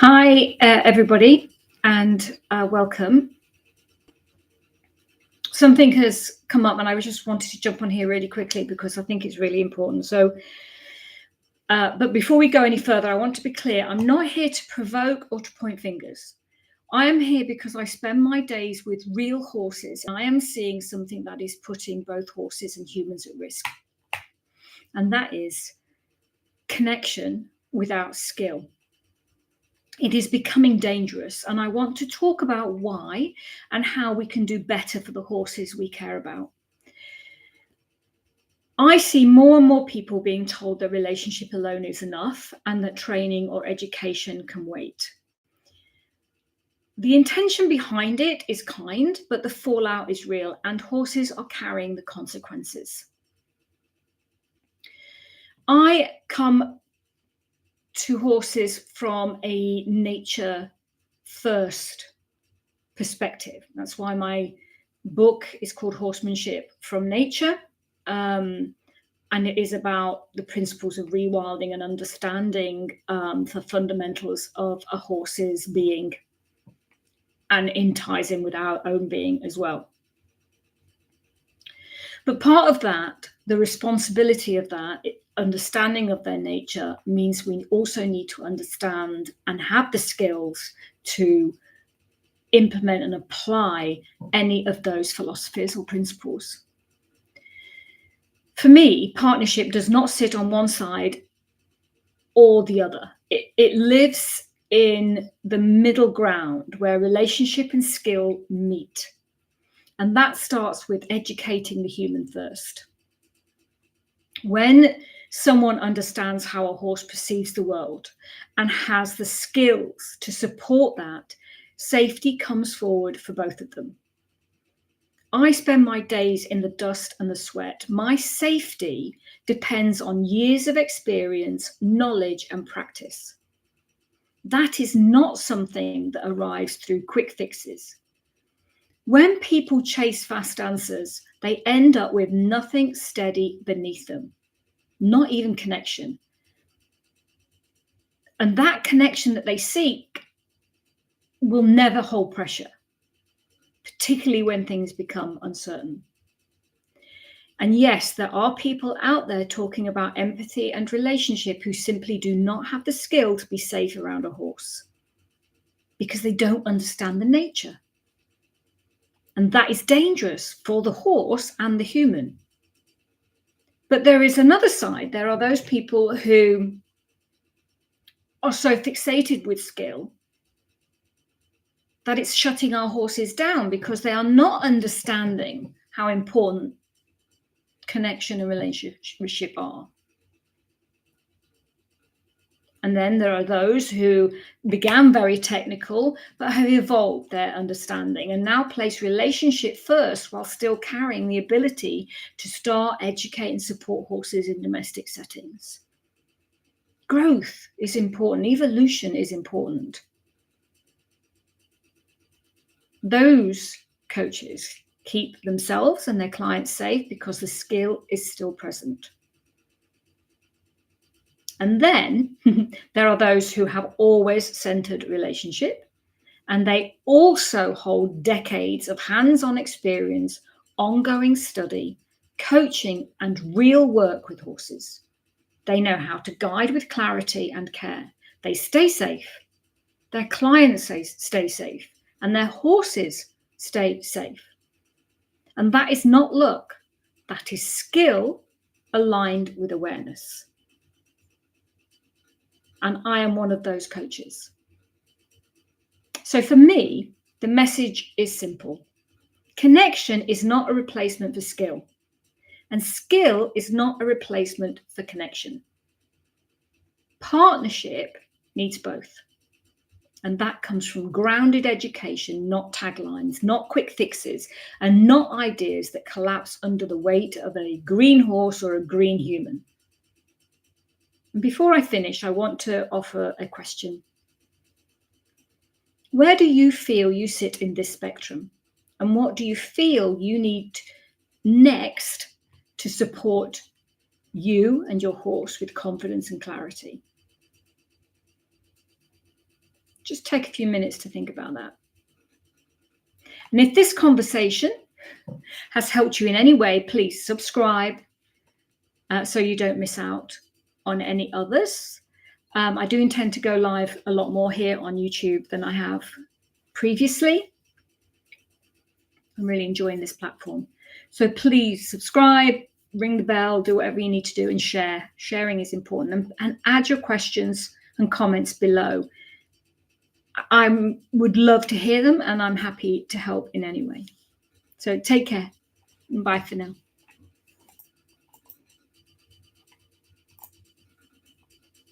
Hi, everybody, and welcome. Something has come up, and I just wanted to jump on here really quickly because I think it's really important. But before we go any further, I want to be clear. I'm not here to provoke or to point fingers. I am here because I spend my days with real horses. I am seeing something that is putting both horses and humans at risk, and that is connection without skill. It is becoming dangerous, and I want to talk about why and how we can do better for the horses we care about. I see more and more people being told that relationship alone is enough and that training or education can wait. The intention behind it is kind, but the fallout is real, and horses are carrying the consequences. I come to horses from a nature first perspective. That's why my book is called Horsemanship from Nature. And it is about the principles of rewilding and understanding the fundamentals of a horse's being, and it ties in with our own being as well. But part of that, the responsibility of that, understanding of their nature, means we also need to understand and have the skills to implement and apply any of those philosophies or principles. For me, partnership does not sit on one side or the other. It lives in the middle ground where relationship and skill meet. And that starts with educating the human first. When someone understands how a horse perceives the world and has the skills to support that, safety comes forward for both of them. I spend my days in the dust and the sweat. My safety depends on years of experience, knowledge, and practice. That is not something that arrives through quick fixes. When people chase fast answers, they end up with nothing steady beneath them, not even connection. And that connection that they seek will never hold pressure, particularly when things become uncertain. And yes, there are people out there talking about empathy and relationship who simply do not have the skill to be safe around a horse because they don't understand the nature. And that is dangerous for the horse and the human. But there is another side. There are those people who are so fixated with skill that it's shutting our horses down because they are not understanding how important connection and relationship are. And then there are those who began very technical, but have evolved their understanding and now place relationship first while still carrying the ability to start, educate, and support horses in domestic settings. Growth is important. Evolution is important. Those coaches keep themselves and their clients safe because the skill is still present. And then there are those who have always centered relationship, and they also hold decades of hands-on experience, ongoing study, coaching, and real work with horses. They know how to guide with clarity and care. They stay safe. Their clients stay safe, and their horses stay safe. And that is not luck. That is skill aligned with awareness. And I am one of those coaches. So for me, the message is simple. Connection is not a replacement for skill, and skill is not a replacement for connection. Partnership needs both. And that comes from grounded education, not taglines, not quick fixes, and not ideas that collapse under the weight of a green horse or a green human. And before I finish, I want to offer a question. Where do you feel you sit in this spectrum? And what do you feel you need next to support you and your horse with confidence and clarity? Just take a few minutes to think about that. And if this conversation has helped you in any way, please subscribe so you don't miss out on any others. I do intend to go live a lot more here on YouTube than I have previously. I'm really enjoying this platform. So please subscribe, ring the bell, do whatever you need to do, and share. Sharing is important. And add your questions and comments below. I would love to hear them, and I'm happy to help in any way. So take care. Bye for now.